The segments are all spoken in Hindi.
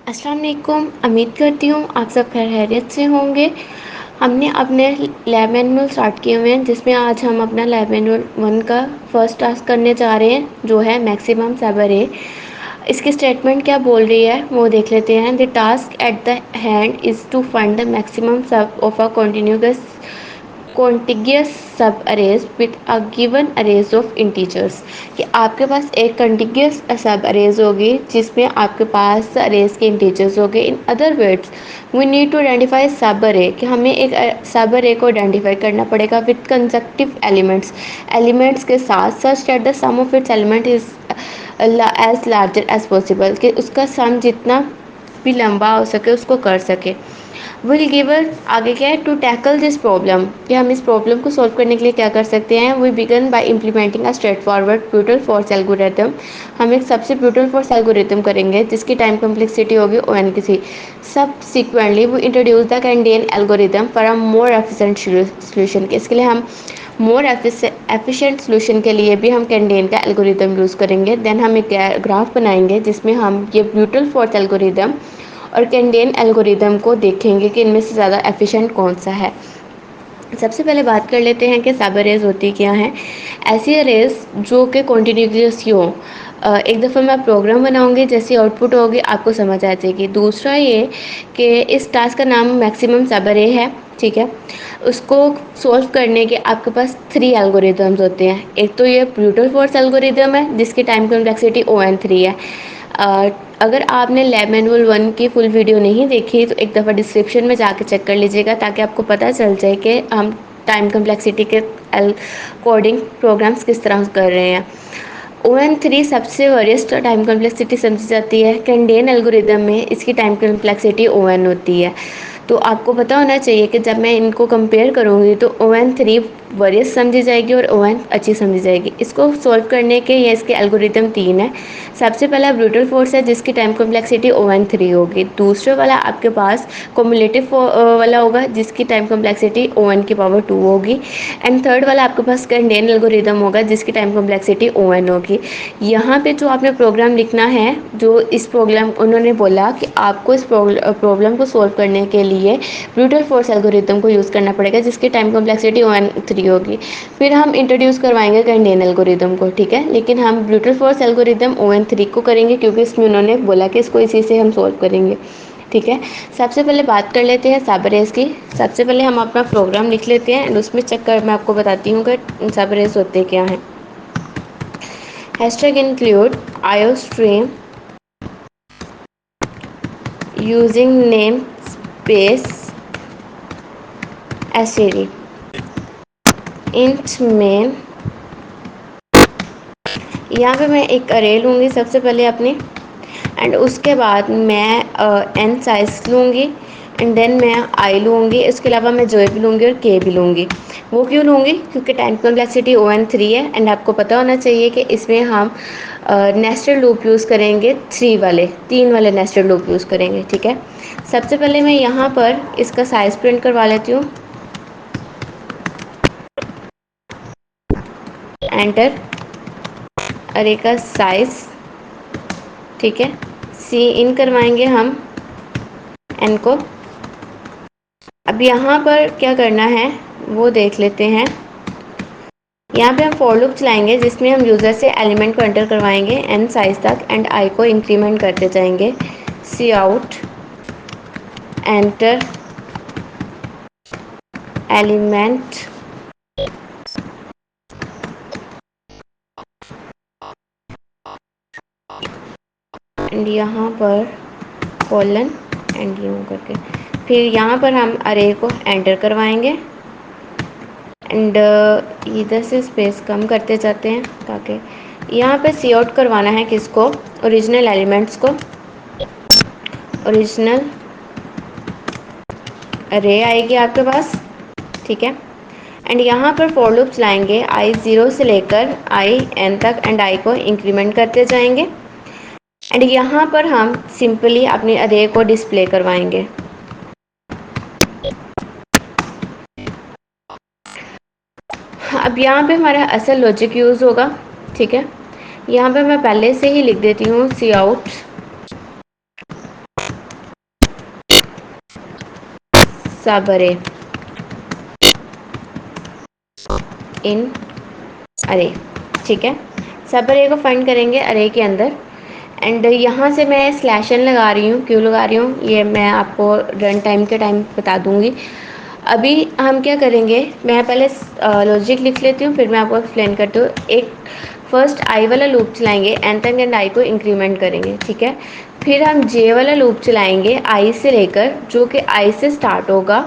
अस्सलाम वालेकुम। उम्मीद करती हूँ आप सब खैरियत से होंगे। हमने अपने लैब मैनुअल स्टार्ट किए हुए हैं, जिसमें आज हम अपना लैब मैनुअल 1 का फर्स्ट टास्क करने जा रहे हैं, जो है मैक्सिमम सब अरे। इसकी स्टेटमेंट क्या बोल रही है वो देख लेते हैं। The task at the hand is to find the maximum sum of a contiguous subarrays with a given arrays of integers. कि आपके पास एक कॉन्टिगियस सब अरेज होगी जिसमें आपके पास अरेज के इंटीजर्स होंगे। In other words we need to identify subarray, कि हमें एक सब अरे को आइडेंटिफाई करना पड़ेगा विथ कंसेक्टिव एलिमेंट्स के साथ, such that the sum of its element is as larger as possible, कि उसका सम जितना भी लंबा हो सके उसको कर सके। विल गिवर आगे क्या है, टू टैकल दिस प्रॉब्लम, कि हम इस प्रॉब्लम को सॉल्व करने के लिए क्या कर सकते हैं। We begin by implementing a straightforward brutal force algorithm. हम एक सबसे ब्रूटल फोर्स एल्गोरिथम करेंगे जिसकी टाइम कम्प्लेक्सिटी होगी ओ एन की C. Subsequently we introduce the Kadane's algorithm for a more efficient solution, के इसके लिए हम मोर एफिशिएंट सोल्यूशन के लिए भी हम कैंडियन का एल्गोरिथम यूज़ करेंगे। देन हम एक ग्राफ बनाएंगे जिसमें हम ये ब्रूटल फोर्स एल्गोरिथम और कैंडियन एल्गोरिदम को देखेंगे कि इनमें से ज़्यादा एफिशिएंट कौन सा है। सबसे पहले बात कर लेते हैं कि सब अरेज होती क्या हैं। ऐसी अरेज जो कि कॉन्टिन्यूस ही हो। एक दफ़ा मैं प्रोग्राम बनाऊंगी, जैसी आउटपुट होगी आपको समझ आ जाएगी। दूसरा ये कि इस टास्क का नाम मैक्सिमम सब अरे है, ठीक है। उसको सॉल्व करने के आपके पास 3 एल्गोरिदम्स होते हैं। एक तो ये ब्रूटल फोर्स एल्गोरिदम है जिसकी टाइम कॉम्प्लेक्सिटी ON3 है। अगर आपने लैब मैनुअल 1 की फुल वीडियो नहीं देखी तो एक दफ़ा डिस्क्रिप्शन में जाके चेक कर लीजिएगा, ताकि आपको पता चल जाए कि हम टाइम कम्प्लेक्सिटी के कोडिंग प्रोग्राम्स किस तरह कर रहे हैं। ON3 सबसे वरियस्ट टाइम कम्प्लेक्सिटी समझी जाती है। कैंडियन एल्गोरिदम में इसकी टाइम कम्प्लेक्सिटी ON होती है। तो आपको पता होना चाहिए कि जब मैं इनको कंपेयर करूँगी तो ON3 वरियस समझी जाएगी और ON अच्छी समझी जाएगी। इसको सॉल्व करने के या इसके एल्गोरिदम 3 है। सबसे पहला ब्रूटल फोर्स है जिसकी टाइम कम्प्लेक्सिटी ON3 होगी। दूसरे वाला आपके पास कोमुलेटिव वाला होगा जिसकी टाइम कम्प्लेक्सिटी ON⁻² होगी। एंड थर्ड वाला आपके पास कैंडियन एल्गोरिदम होगा जिसकी टाइम कम्प्लेक्सिटी ON होगी। यहाँ पे जो आपने प्रोग्राम लिखना है, जो इस प्रोग्राम उन्होंने बोला कि आपको इस प्रॉब्लम को सॉल्व करने के लिए ब्रूटल फोर्स एल्गोरिदम को यूज़ करना पड़ेगा जिसकी टाइम कम्प्लेक्सिटी ON3 होगी। फिर हम इंट्रोड्यूस करवाएंगे कैंडियन एल्गोरिदम को, ठीक है। लेकिन हम ब्रूटल फोर्स एल्गोरिदम ON3 को करेंगे क्योंकि इसमें उन्होंने बोला कि इसको इसी से हम सॉल्व करेंगे, ठीक है। सबसे पहले बात कर लेते हैं सब अरेज की। सबसे पहले हम अपना प्रोग्राम लिख लेते हैं एंड उसमें चेक कर मैं आपको बताती हूँ कि सब अरेज होते क्या हैं। Hashtag include IO stream using name space STD int main. यहाँ पे मैं एक अरे लूँगी सबसे पहले अपनी, एंड उसके बाद मैं n साइज लूँगी, एंड देन मैं i लूँगी। इसके अलावा मैं j भी लूँगी और k भी लूँगी। वो क्यों लूँगी? क्योंकि टाइम कम्प्लेक्सिटी ON3 है एंड आपको पता होना चाहिए कि इसमें हम नेस्टेड लूप यूज़ करेंगे, 3 वाले नेस्टेड लूप यूज़ करेंगे, ठीक है। सबसे पहले मैं यहाँ पर इसका साइज़ प्रिंट करवा लेती हूँ। एंटर अरे का साइज़, ठीक है। सी इन करवाएंगे हम n को। अब यहाँ पर क्या करना है वो देख लेते हैं। यहाँ पे हम फॉर लूप चलाएंगे जिसमें हम यूज़र से एलिमेंट को एंटर करवाएंगे n साइज तक एंड i को इंक्रीमेंट करते जाएंगे। सी आउट एंटर एलिमेंट एंड यहाँ पर कॉलन एंड यूँ करके। फिर यहाँ पर हम अरे को एंटर करवाएंगे एंड इधर से स्पेस कम करते जाते हैं ताकि यहाँ पे सी आउट करवाना है किसको, ओरिजिनल एलिमेंट्स को। ओरिजिनल अरे आएगी आपके पास, ठीक है। एंड यहाँ पर फॉर लूप चलाएंगे i0 से लेकर in तक एंड i को इंक्रीमेंट करते जाएंगे। एंड यहाँ पर हम सिंपली अपने अरे को डिस्प्ले करवाएंगे। अब यहाँ पे हमारा असल लॉजिक यूज़ होगा, ठीक है। यहाँ पे मैं पहले से ही लिख देती हूँ सी आउट सब अरे इन अरे, ठीक है। सब अरे को फाइंड करेंगे अरे के अंदर, एंड यहाँ से मैं स्लैश एन लगा रही हूँ, क्यों लगा रही हूँ ये मैं आपको रन टाइम के टाइम बता दूँगी। अभी हम क्या करेंगे, मैं पहले लॉजिक लिख लेती हूँ, फिर मैं आपको एक्सप्लेन करती हूँ। एक फर्स्ट आई वाला लूप चलाएंगे एन तक, एंड आई को इंक्रीमेंट करेंगे, ठीक है। फिर हम जे वाला लूप चलाएंगे आई से लेकर, जो कि आई से स्टार्ट होगा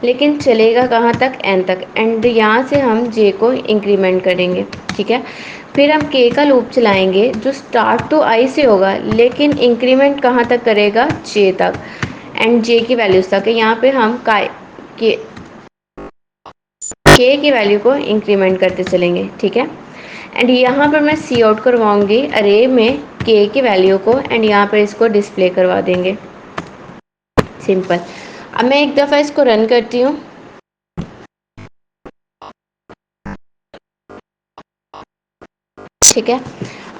लेकिन चलेगा कहाँ तक, एन तक, एंड यहाँ से हम जे को इंक्रीमेंट करेंगे, ठीक है। फिर हम के का लूप चलाएंगे जो स्टार्ट तो आई से होगा लेकिन इंक्रीमेंट कहाँ तक करेगा, जे तक, एंड जे की वैल्यूज तक। यहाँ पे हम के के की वैल्यू को इंक्रीमेंट करते चलेंगे, ठीक है। एंड यहाँ पर मैं सी आउट करवाऊंगी अरे में के की वैल्यू को, एंड यहाँ पर इसको डिस्प्ले करवा देंगे, सिंपल। अब मैं एक दफ़ा इसको रन करती हूँ, ठीक है।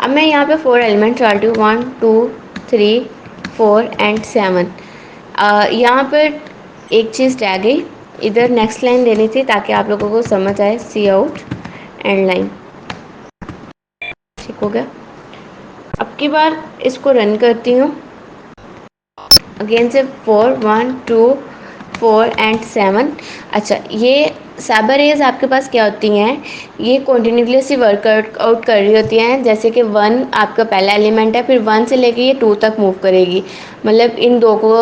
अब मैं यहाँ पे 4 एलिमेंट्स डालती हूँ, 1 2 3 4 एंड 7। यहाँ पर एक चीज़ रह गई, इधर नेक्स्ट लाइन देनी थी ताकि आप लोगों को समझ आए, सी आउट एंड लाइन, ठीक हो गया। अब की बार इसको रन करती हूँ अगेन से 4 1 2 4 एंड 7। अच्छा, ये सब अरेज आपके पास क्या होती हैं, ये कॉन्टिन्यूसली वर्क आउट कर रही होती हैं। जैसे कि 1 आपका पहला एलिमेंट है, फिर 1 से लेकर ये 2 तक मूव करेगी, मतलब इन दो को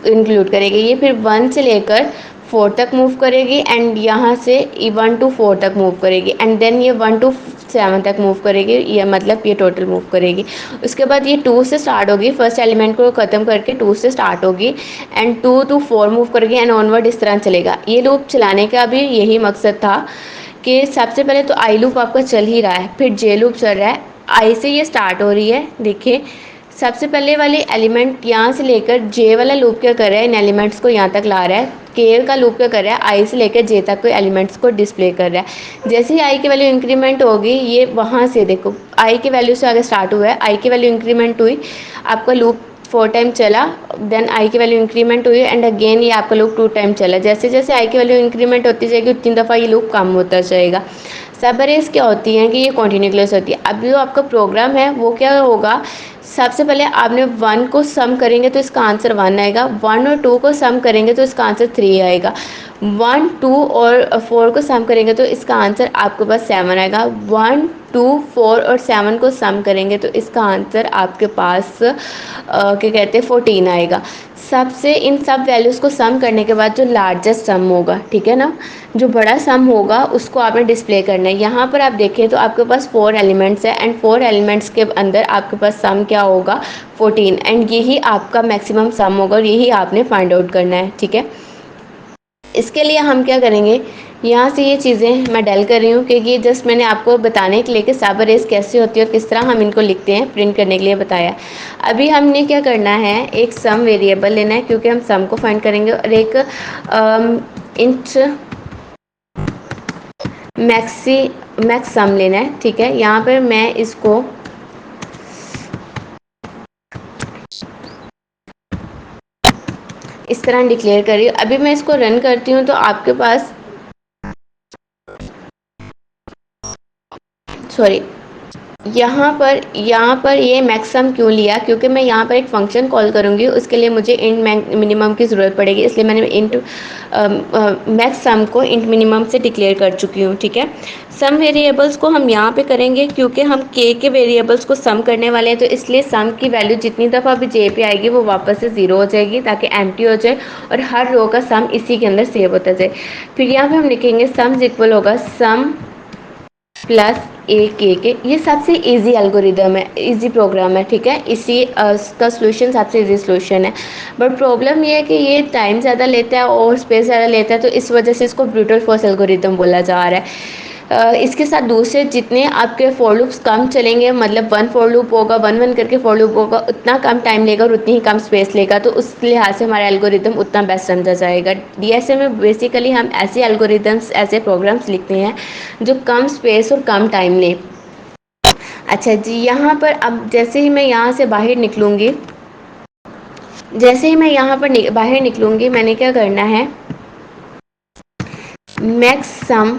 इंक्लूड करेगी ये। फिर 1 से लेकर 4 तक मूव करेगी, एंड यहाँ से 1 to 4 तक मूव करेगी, एंड देन ये 1 to 7 तक मूव करेगी, ये मतलब ये टोटल मूव करेगी। उसके बाद ये 2 से स्टार्ट होगी, फर्स्ट एलिमेंट को ख़त्म करके 2 से स्टार्ट होगी, एंड 2 to 4 मूव करेगी, एंड ऑनवर्ड इस तरह चलेगा। ये लूप चलाने का भी यही मकसद था कि सबसे पहले तो आई लूप आपका चल ही रहा है, फिर जे लूप चल रहा है, आई से ये स्टार्ट हो रही है। देखिए सबसे पहले वाले एलिमेंट यहाँ से लेकर जे वाला लूप क्या कर रहा है, इन एलिमेंट्स को यहाँ तक ला रहा है। के का लूप क्या कर रहा है, आई से लेकर जे तक को एलिमेंट्स को डिस्प्ले कर रहा है। जैसे ही आई की वैल्यू इंक्रीमेंट होगी, ये वहाँ से देखो आई की वैल्यू से आगे स्टार्ट हुआ है, आई की वैल्यू इंक्रीमेंट हुई, आपका लूप 4 टाइम चला, देन आई की वैल्यू इंक्रीमेंट हुई, एंड अगेन ये आपका लूप 2 टाइम चला। जैसे जैसे आई की वैल्यू इंक्रीमेंट होती जाएगी उतनी दफ़ा ये लूप कम होता जाएगा। सब अरेज क्या होती हैं कि ये कॉन्टिन्यूस होती है। अब जो आपका प्रोग्राम है वो क्या होगा, सबसे पहले आपने 1 को सम करेंगे तो इसका आंसर 1 आएगा, 1 और 2 को सम करेंगे तो इसका आंसर 3 आएगा, 1 2 और 4 को सम करेंगे तो इसका आंसर आपके पास 7 आएगा, 1 2 4 और 7 को सम करेंगे तो इसका आंसर आपके पास क्या कहते हैं 14 आएगा। सबसे इन सब वैल्यूज़ को सम करने के बाद जो लार्जेस्ट सम होगा, ठीक है ना, जो बड़ा सम होगा उसको आपने डिस्प्ले करना है। यहाँ पर आप देखें तो आपके पास 4 एलिमेंट्स है, एंड 4 एलिमेंट्स के अंदर आपके पास सम क्या होगा 14, एंड यही आपका मैक्सिमम सम होगा और यही आपने फाइंड आउट करना है, ठीक है। इसके लिए हम क्या करेंगे, यहाँ से ये चीज़ें मैं डल कर रही हूँ क्योंकि ये जस्ट मैंने आपको बताने के लिए कि सब अरेज कैसे होती है और किस तरह हम इनको लिखते हैं, प्रिंट करने के लिए बताया। अभी हमने क्या करना है, एक सम वेरिएबल लेना है क्योंकि हम सम को फाइंड करेंगे, और एक इंट मैक्स सम लेना है, ठीक है। यहाँ पर मैं इसको इस तरह डिक्लेयर कर रही हूँ। अभी मैं इसको रन करती हूँ तो आपके पास सॉरी यहाँ पर ये मैक्सिमम क्यों लिया, क्योंकि मैं यहाँ पर एक फंक्शन कॉल करूँगी, उसके लिए मुझे इंट मिनिमम की ज़रूरत पड़ेगी, इसलिए मैंने इंट मैक्सिमम को इंट मिनिमम से डिक्लेयर कर चुकी हूँ, ठीक है। सम वेरिएबल्स को हम यहाँ पे करेंगे क्योंकि हम के वेरिएबल्स को सम करने वाले हैं, तो इसलिए सम की वैल्यू जितनी दफ़ा भी जे पे आएगी वो वापस से 0 हो जाएगी ताकि एम्प्टी हो जाए और हर रो का सम इसी के अंदर सेव होता जाए। फिर यहाँ पर हम लिखेंगे सम इक्वल होगा सम प्लस के। ये सबसे इजी एल्गोरिदम है, इजी प्रोग्राम है, ठीक है। इसी का सोल्यूशन सबसे इजी सोल्यूशन है, बट प्रॉब्लम ये है कि ये टाइम ज़्यादा लेता है और स्पेस ज़्यादा लेता है, तो इस वजह से इसको ब्रूटल फोर्स एल्गोरिदम बोला जा रहा है। इसके साथ दूसरे जितने आपके फॉर लूप्स कम चलेंगे, मतलब 1 फॉर लूप होगा, 1 1 करके फॉर लूप होगा, उतना कम टाइम लेगा और उतनी ही कम स्पेस लेगा, तो उस लिहाज से हमारा एल्गोरिदम उतना बेस्ट समझा जाएगा। डीएसए में बेसिकली हम ऐसे एल्गोरिदम्स, ऐसे प्रोग्राम्स लिखते हैं जो कम स्पेस और कम टाइम लें। अच्छा जी, यहाँ पर अब जैसे ही मैं यहाँ से बाहर निकलूँगी, बाहर निकलूँगी, मैंने क्या करना है, मैक्स सम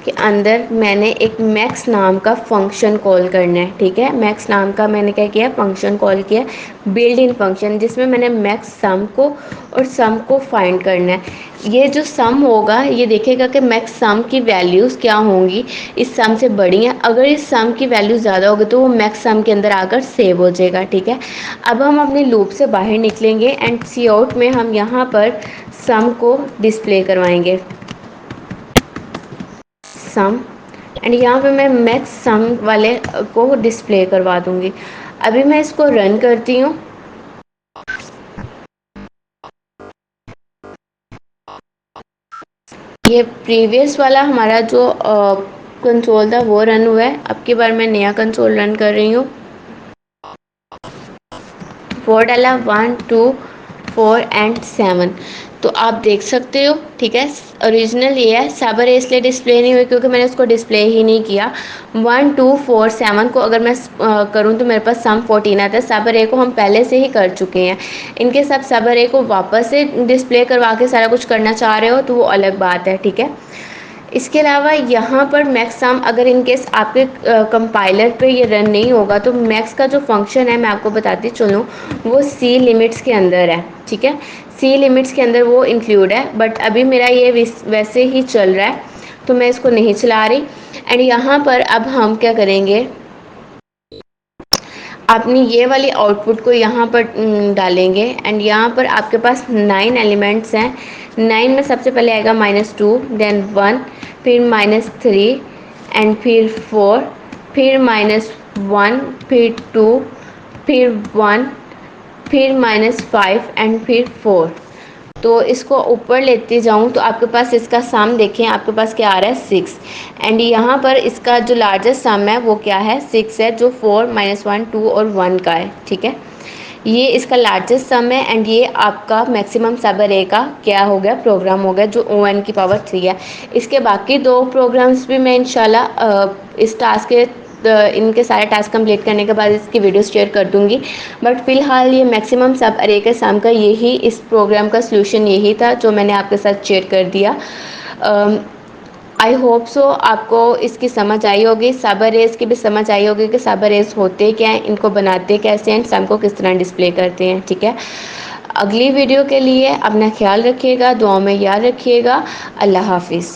के अंदर मैंने एक मैक्स नाम का फंक्शन कॉल करना है, ठीक है। मैक्स नाम का मैंने क्या किया, फंक्शन कॉल किया, बिल्ड इन फंक्शन, जिसमें मैंने मैक्स सम को और सम को फाइंड करना है। ये जो सम होगा ये देखेगा कि मैक्स सम की वैल्यूज़ क्या होंगी, इस सम से बड़ी हैं। अगर इस सम की वैल्यू ज़्यादा होगी तो वो मैक्स सम के अंदर आकर सेव हो जाएगा, ठीक है। अब हम अपने लूप से बाहर निकलेंगे एंड सी आउट में हम यहाँ पर सम को डिस्प्ले करवाएंगे, सम, एंड यहाँ पे मैं मैक्स सम वाले को डिस्प्ले करवा दूँगी। अभी मैं इसको रन करती हूँ। ये प्रीवियस वाला हमारा जो कंसोल था वो रन हुआ है। अब की बार मैं नया कंसोल रन कर रही हूँ। 4 डाला, 1 2 4 एंड 7, तो आप देख सकते हो, ठीक है। ओरिजिनल ये है, साबर ए इसलिए डिस्प्ले नहीं हुई क्योंकि मैंने उसको डिस्प्ले ही नहीं किया। 1 2 4 7 को अगर मैं करूँ तो मेरे पास सम 14 आता है। साबर ए को हम पहले से ही कर चुके हैं। इनके सब साबर ए को वापस से डिस्प्ले करवा के सारा कुछ करना चाह रहे हो तो वो अलग बात है, ठीक है। इसके अलावा यहाँ पर मैक्स सम अगर इन केस आपके कंपाइलर पे ये रन नहीं होगा तो मैक्स का जो फंक्शन है मैं आपको बताती चलूँ, वो सी लिमिट्स के अंदर है, ठीक है। सी लिमिट्स के अंदर वो इंक्लूड है, बट अभी मेरा ये वैसे ही चल रहा है तो मैं इसको नहीं चला रही। एंड यहाँ पर अब हम क्या करेंगे, आपने ये वाली आउटपुट को यहाँ पर डालेंगे एंड यहाँ पर आपके पास 9 एलिमेंट्स हैं। 9 में सबसे पहले आएगा -2, देन 1, फिर -3 एंड फिर 4, फिर -1, फिर 2, फिर 1, फिर -5 एंड फिर 4। तो इसको ऊपर लेते जाऊँ तो आपके पास इसका सम देखें, आपके पास क्या आ रहा है 6। एंड यहाँ पर इसका जो लार्जेस्ट सम है वो क्या है, 6 है, जो 4 -1 2 और 1 का है, ठीक है। ये इसका लार्जेस्ट सम है एंड ये आपका मैक्सिमम सब अरे का क्या हो गया, प्रोग्राम हो गया, जो O(n)⁻3 है। इसके बाकी 2 प्रोग्राम्स भी मैं इंशाल्लाह इस टास्क के इनके सारे टास्क कंप्लीट करने के बाद इसकी वीडियो शेयर कर दूंगी। बट फ़िलहाल ये मैक्सिमम सब अरे के सम का यही, इस प्रोग्राम का सलूशन यही था जो मैंने आपके साथ शेयर कर दिया। आई होप सो आपको इसकी समझ आई होगी, सब अरेज की भी समझ आई होगी कि सब अरेज होते क्या हैं, इनको बनाते कैसे हैं, सम को किस तरह डिस्प्ले करते हैं, ठीक है। अगली वीडियो के लिए अपना ख्याल रखिएगा, दुआओं में याद रखिएगा। अल्लाह हाफिज़।